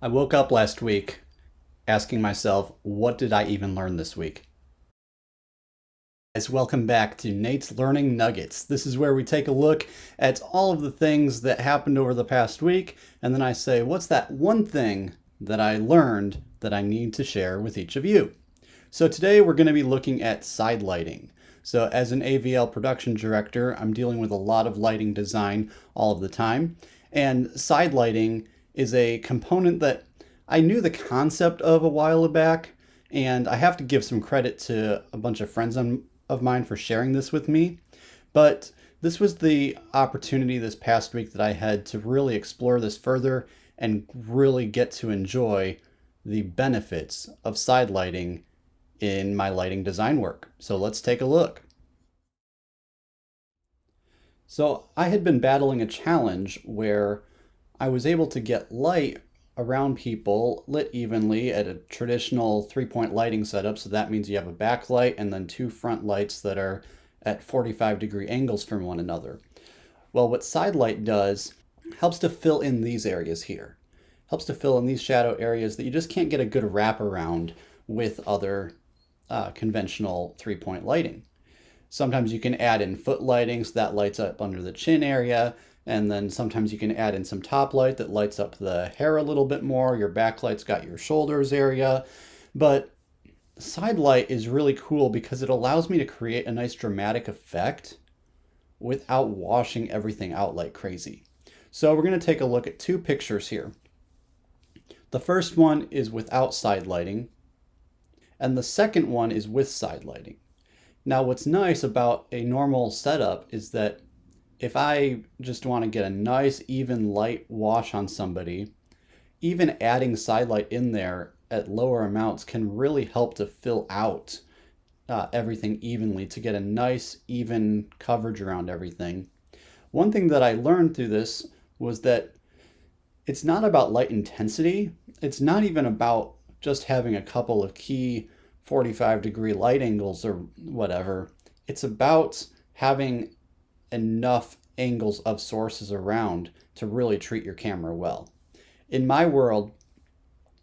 I woke up last week asking myself, what did I even learn this week? Guys, welcome back to Nate's Learning Nuggets. This is where we take a look at all of the things that happened over the past week, and then I say, what's that one thing that I learned that I need to share with each of you? So today we're going to be looking at side lighting. So as an AVL production director, I'm dealing with a lot of lighting design all of the time, and side lighting is a component that I knew the concept of a while back, and I have to give some credit to a bunch of friends of mine for sharing this with me. But this was the opportunity this past week that I had to really explore this further and really get to enjoy the benefits of side lighting in my lighting design work. So let's take a look. So I had been battling a challenge where I was able to get light around people lit evenly at a traditional 3-point lighting setup. So that means you have a backlight and then two front lights that are at 45-degree angles from one another. Well, what side light does helps to fill in these areas here. Helps to fill in these shadow areas that you just can't get a good wraparound with other conventional 3-point lighting. Sometimes you can add in foot lighting, so that lights up under the chin area. And then sometimes you can add in some top light that lights up the hair a little bit more. Your backlight's got your shoulders area. But side light is really cool because it allows me to create a nice dramatic effect without washing everything out like crazy. So we're going to take a look at two pictures here. The first one is without side lighting, and the second one is with side lighting. Now, what's nice about a normal setup is that if I just want to get a nice even light wash on somebody, even adding side light in there at lower amounts can really help to fill out everything evenly to get a nice even coverage around everything. One thing that I learned through this was that it's not about light intensity. It's not even about just having a couple of key 45-degree light angles or whatever. It's about having enough angles of sources around to really treat your camera well. In my world,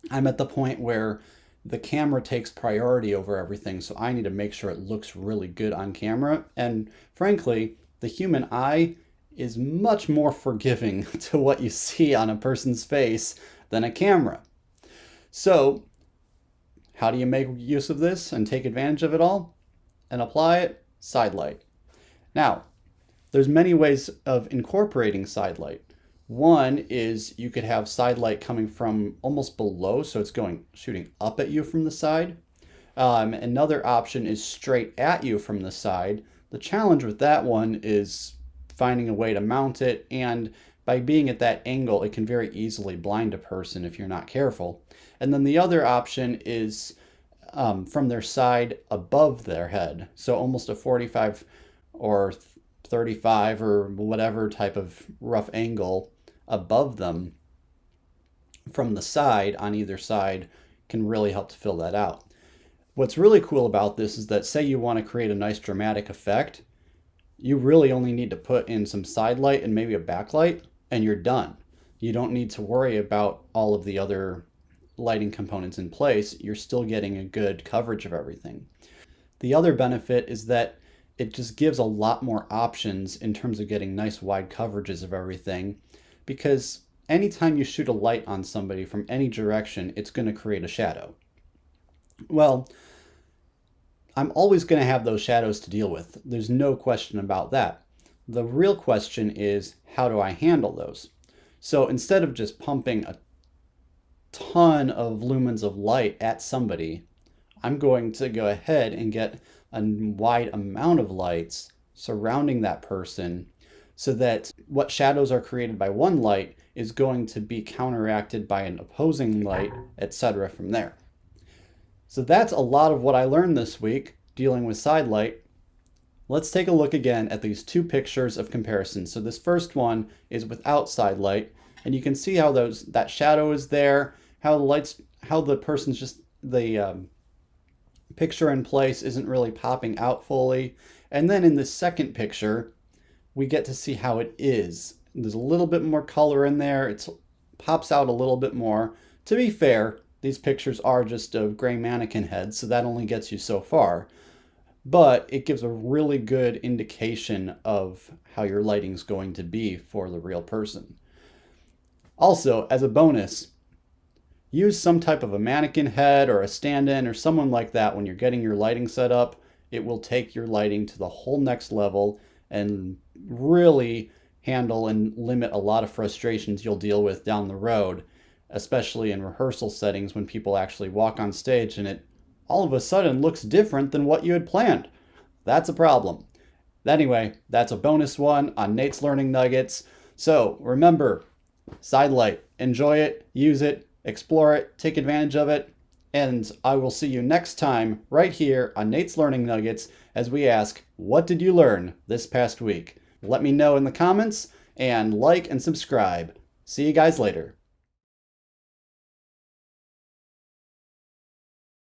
I'm at the point where the camera takes priority over everything, so I need to make sure it looks really good on camera. And frankly, the human eye is much more forgiving to what you see on a person's face than a camera. So how do you make use of this and take advantage of it all and apply it? Side light. Now, there's many ways of incorporating side light. One is you could have side light coming from almost below, so it's shooting up at you from the side. Another option is straight at you from the side. The challenge with that one is finding a way to mount it, and by being at that angle, it can very easily blind a person if you're not careful. And then the other option is from their side above their head, so almost a 45 or 35 or whatever type of rough angle above them from the side on either side can really help to fill that out. What's really cool about this is that say you want to create a nice dramatic effect, you really only need to put in some side light and maybe a backlight and you're done. You don't need to worry about all of the other lighting components in place. You're still getting a good coverage of everything. The other benefit is that it just gives a lot more options in terms of getting nice wide coverages of everything, because anytime you shoot a light on somebody from any direction, it's going to create a shadow. Well, I'm always going to have those shadows to deal with. There's no question about that. The real question is, how do I handle those? So instead of just pumping a ton of lumens of light at somebody, I'm going to go ahead and get a wide amount of lights surrounding that person so that what shadows are created by one light is going to be counteracted by an opposing light, etc. from there. So that's a lot of what I learned this week dealing with side light. Let's take a look again at these two pictures of comparison. So this first one is without side light, and you can see how that shadow is there, how the person's just the picture in place isn't really popping out fully. And then in the second picture, we get to see how it is. There's a little bit more color in there. It pops out a little bit more. To be fair, these pictures are just of gray mannequin heads, so that only gets you so far. But it gives a really good indication of how your lighting's going to be for the real person. Also, as a bonus, use some type of a mannequin head or a stand-in or someone like that when you're getting your lighting set up. It will take your lighting to the whole next level and really handle and limit a lot of frustrations you'll deal with down the road, especially in rehearsal settings when people actually walk on stage and it all of a sudden looks different than what you had planned. That's a problem. Anyway, that's a bonus one on Nate's Learning Nuggets. So remember, Sidelight, enjoy it, use it, explore it, take advantage of it, and I will see you next time right here on Nate's Learning Nuggets as we ask, what did you learn this past week? Let me know in the comments and like and subscribe. See you guys later.